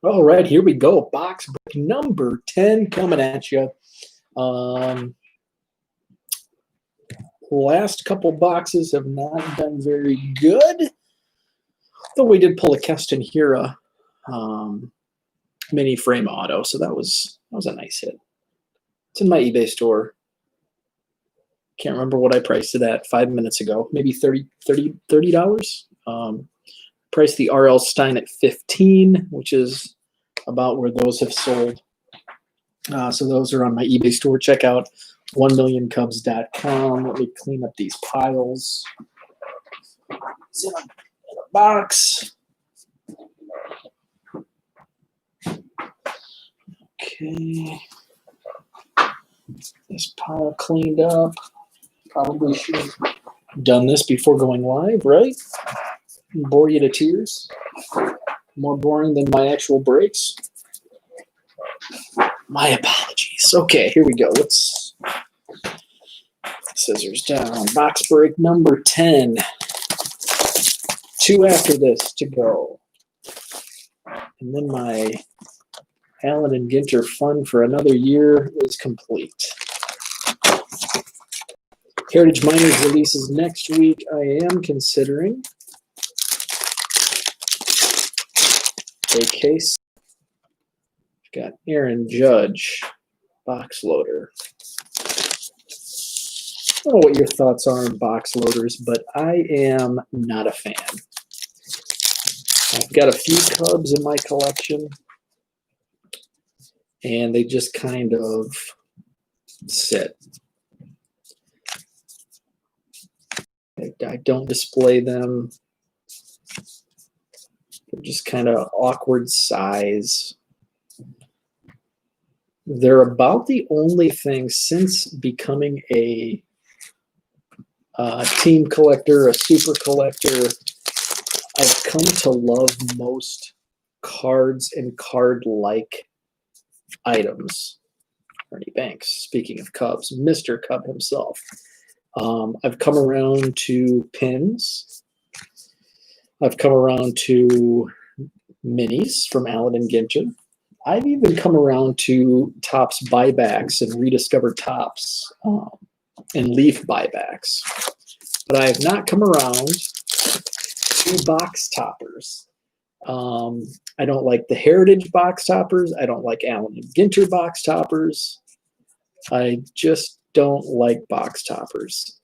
All right, here we go. Box break number 10 coming at you. Last couple boxes have not been very good. Though we did pull a Keston Hira mini frame auto, so that was a nice hit. It's in my eBay store. Can't remember what I priced it at 5 minutes ago. Maybe $30. Priced the RL Stein at 15, which is about where those have sold. So those are on my eBay store. Check out 1millioncubs.com. Let me clean up these piles. It's in a box. Okay. This pile cleaned up. Probably should have done this before going live, right? Bore you to tears. More boring than my actual breaks. My apologies. Okay, here we go. Let's scissors down. Box break number 10. 2 after this to go. And then my Allen and Ginter fun for another year is complete. Heritage Miners releases next week. I am considering a case. Got Aaron Judge, box loader. I don't know what your thoughts are on box loaders, but I am not a fan. I've got a few Cubs in my collection, and they just kind of sit. I don't display them. They're just kind of awkward size. They're about the only thing since becoming a team collector, a super collector, I've come to love most cards and card-like items. Ernie Banks, speaking of Cubs, Mr. Cub himself. I've come around to pins. I've come around to minis from Allen and Ginter. I've even come around to Topps buybacks and rediscovered Topps and Leaf buybacks. But I have not come around to box toppers. I don't like the Heritage box toppers. I don't like Allen and Ginter box toppers. I just don't like box toppers.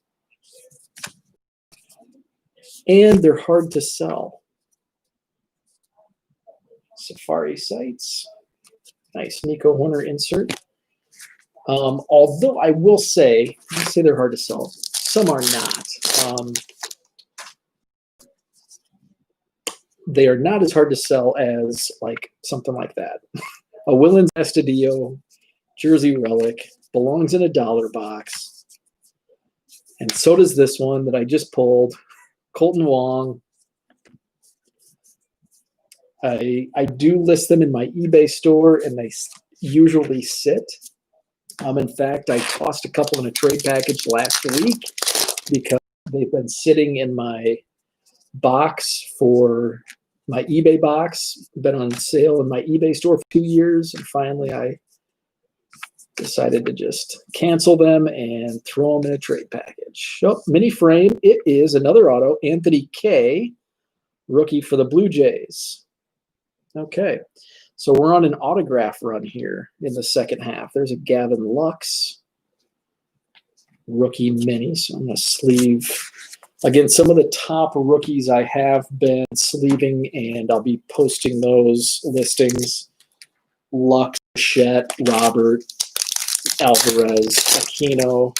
And they're hard to sell. Safari Sites. Nice Nico Horner insert. Although I will say they're hard to sell. Some are not. They are not as hard to sell as like something like that. A Willens Estudillo Jersey Relic belongs in a dollar box. And so does this one that I just pulled. Colton Wong. I do list them in my eBay store, and they usually sit. In fact, I tossed a couple in a trade package last week because they've been sitting in my box for my eBay box. Been on sale in my eBay store for 2 years, and finally I decided to just cancel them and throw them in a trade package. Oh, mini frame. It is another auto, Anthony K, rookie for the Blue Jays. Okay, so we're on an autograph run here in the second half. There's a Gavin Lux rookie mini. So I'm going to sleeve. Again, some of the top rookies I have been sleeving, and I'll be posting those listings. Lux, Bichette, Robert, Alvarez, Aquino.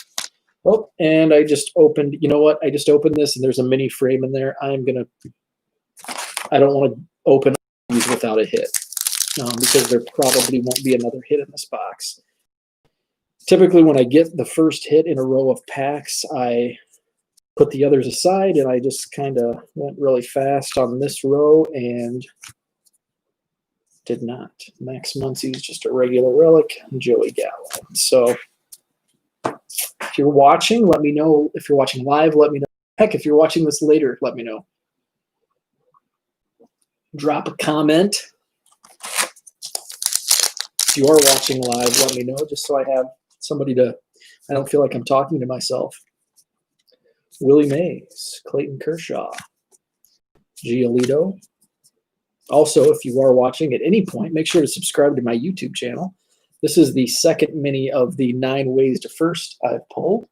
Oh, and I just opened, you know what? I just opened this, and there's a mini frame in there. I don't want to open these without a hit because there probably won't be another hit in this box. Typically, when I get the first hit in a row of packs, I put the others aside, and I just kind of went really fast on this row and did not. Max Muncy's just a regular relic, and Joey Gallo. So if you're watching, let me know. If you're watching live, let me know. Heck, if you're watching this later, let me know. Drop a comment. If you are watching live, let me know just so I have somebody to, I don't feel like I'm talking to myself. Willie Mays, Clayton Kershaw, Giolito. Also, if you are watching at any point, make sure to subscribe to my YouTube channel. This is the second mini of the 9 ways to first I've pulled.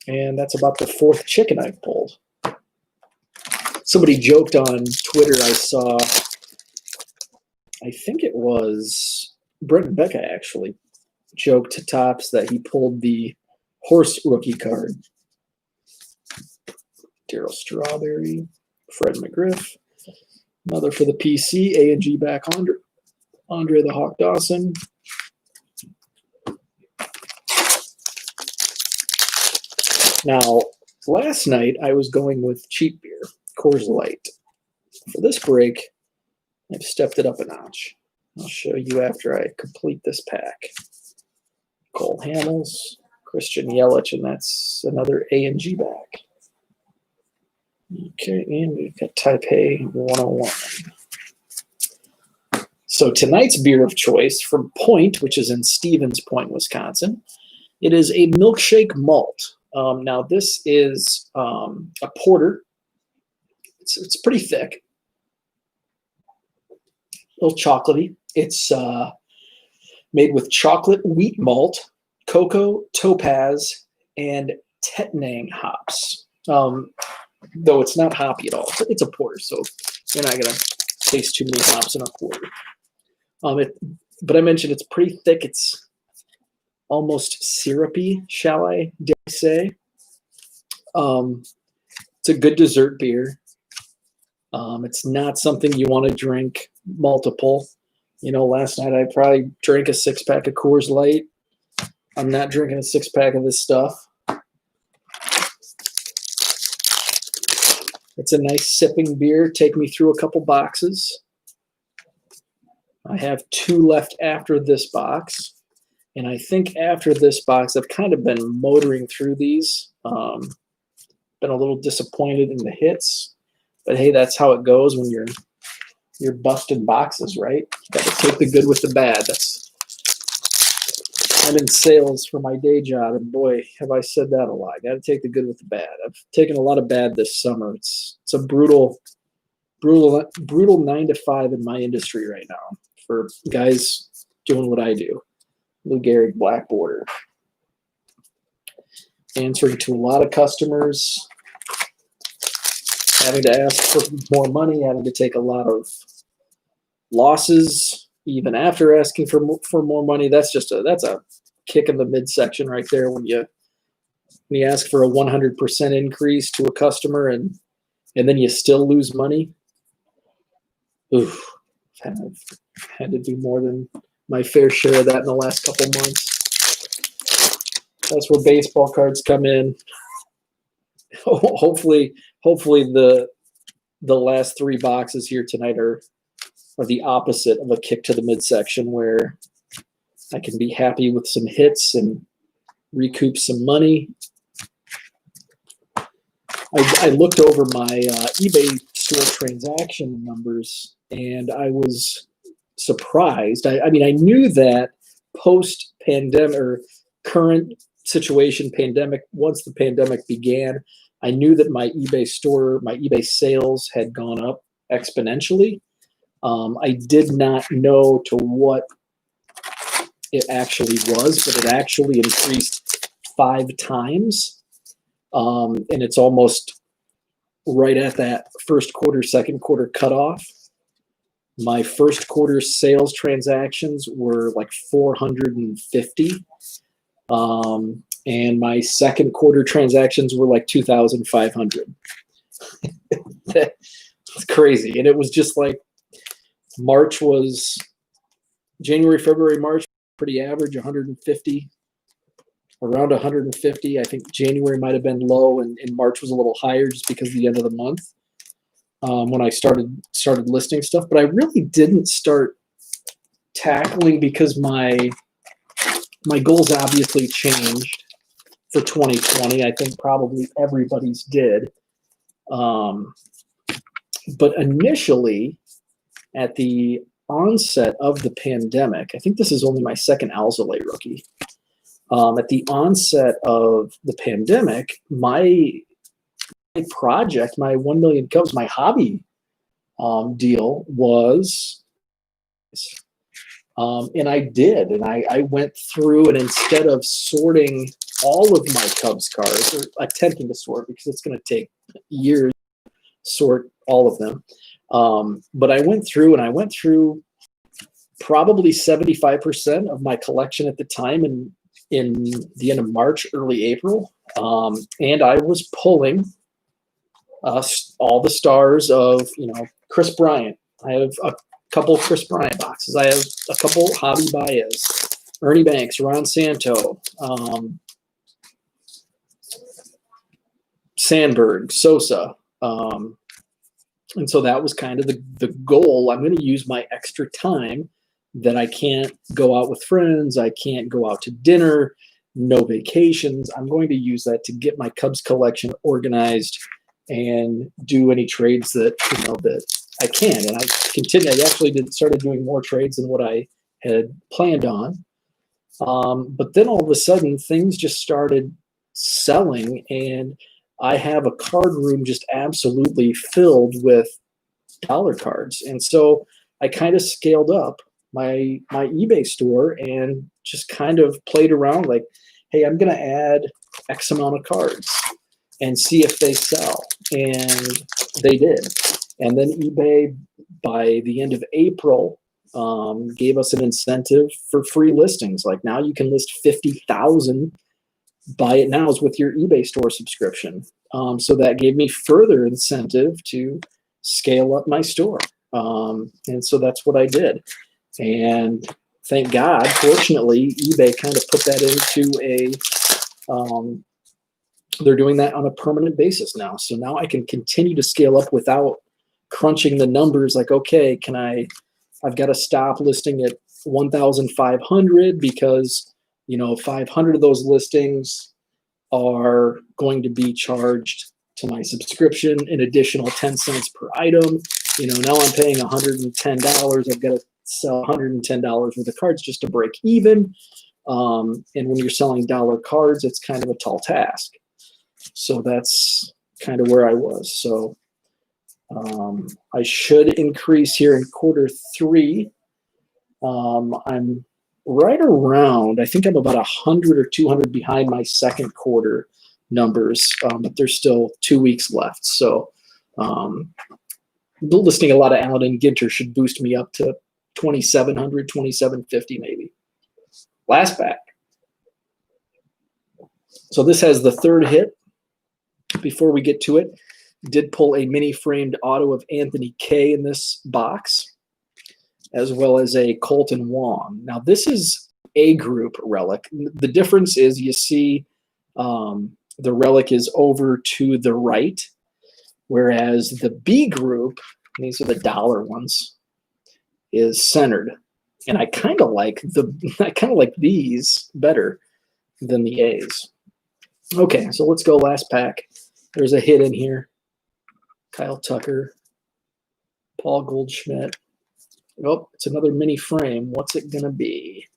And that's about the 4th chicken I've pulled. Somebody joked on Twitter, I saw, I think it was Brent and Becca actually, joked to Topps that he pulled the horse rookie card. Darryl Strawberry, Fred McGriff. Another for the PC, A&G back Andre the Hawk Dawson. Now, last night I was going with cheap beer, Coors Light. For this break, I've stepped it up a notch. I'll show you after I complete this pack. Cole Hamels, Christian Yelich, and that's another A&G back. Okay, and we've got Taipei 101. So tonight's beer of choice from Point, which is in Stevens Point, Wisconsin, it is a milkshake malt. Now this is a porter. It's pretty thick, a little chocolatey. It's made with chocolate wheat malt, cocoa, topaz, and Tettnang hops. Though it's not hoppy at all. It's a porter, so you're not going to taste too many hops in a porter. But I mentioned it's pretty thick. It's almost syrupy, shall I dare say. It's a good dessert beer. It's not something you want to drink multiple. You know, last night I probably drank a 6-pack of Coors Light. I'm not drinking a 6-pack of this stuff. It's a nice sipping beer. Take me through a couple boxes. I have 2 left after this box. And I think after this box, I've kind of been motoring through these. Been a little disappointed in the hits. But hey, that's how it goes when you're busting boxes, right? You got to take the good with the bad. I'm in sales for my day job, and boy, have I said that a lot. Got to take the good with the bad. I've taken a lot of bad this summer. It's a brutal 9 to 5 in my industry right now for guys doing what I do. Lou Gehrig Black Border. Answering to a lot of customers, having to ask for more money, having to take a lot of losses, even after asking for more money. That's a kick in the midsection right there when you ask for a 100% increase to a customer and then you still lose money. Oof, I've had to do more than my fair share of that in the last couple months. That's where baseball cards come in. Hopefully the last 3 boxes here tonight are the opposite of a kick to the midsection, where I can be happy with some hits and recoup some money. I looked over my eBay store transaction numbers, and I was surprised. I mean, I knew that post-pandemic or current situation, pandemic, once the pandemic began, I knew that my eBay sales had gone up exponentially. I did not know to what it actually was, but it actually increased 5 times. And it's almost right at that first quarter, second quarter cutoff. My first quarter sales transactions were like 450. And my second quarter transactions were like 2,500. It's crazy. And it was just like January, February, March, pretty average, 150, around 150. I think January might have been low, and March was a little higher just because of the end of the month when I started listing stuff. But I really didn't start tackling because my goals obviously changed for 2020. I think probably everybody's did. But initially, at the onset of the pandemic, I think this is only my second Alzolay rookie. At the onset of the pandemic, my project, my 1 million Cubs, my hobby deal was, and I did, and I went through, and instead of sorting all of my Cubs cards, or attempting to sort, because it's going to take years to sort all of them, but I went through probably 75% of my collection at the time, in the end of March, early April, and I was pulling all the stars of, Chris Bryant. I have a couple Chris Bryant boxes. I have a couple Javi Baez, Ernie Banks, Ron Santo, Sandberg, Sosa. And so that was kind of the goal. I'm going to use my extra time that I can't go out with friends. I can't go out to dinner, no vacations. I'm going to use that to get my Cubs collection organized and do any trades that I can. And I continue. I actually started doing more trades than what I had planned on. But then all of a sudden, things just started selling, and I have a card room just absolutely filled with dollar cards. And so I kind of scaled up my eBay store and just kind of played around like, hey, I'm going to add X amount of cards and see if they sell. And they did. And then eBay, by the end of April, gave us an incentive for free listings. Like, now you can list 50,000 buy it nows with your eBay store subscription. So that gave me further incentive to scale up my store. And so that's what I did. And thank God, fortunately, eBay kind of put that into they're doing that on a permanent basis now. So now I can continue to scale up without crunching the numbers like, okay, I've got to stop listing at 1,500 because 500 of those listings are going to be charged to my subscription an additional 10 cents per item. Now I'm paying $110. I've got to sell $110 worth of cards just to break even. And when you're selling dollar cards, it's kind of a tall task. So that's kind of where I was. So I should increase here in quarter three. I'm right around, I think I'm about 100 or 200 behind my second quarter numbers, but there's still 2 weeks left. So listing a lot of Allen and Ginter should boost me up to 2,700, 2,750 maybe. Last pack. So this has the third hit. Before we get to it, did pull a mini framed auto of Anthony K in this box, as well as a Colton Wong. Now this is A group relic. The difference is you see the relic is over to the right, whereas the B group, these are the dollar ones, is centered. And I kind of like these better than the A's. Okay, so let's go last pack. There's a hit in here. Kyle Tucker, Paul Goldschmidt. Oh, it's another mini frame. What's it going to be?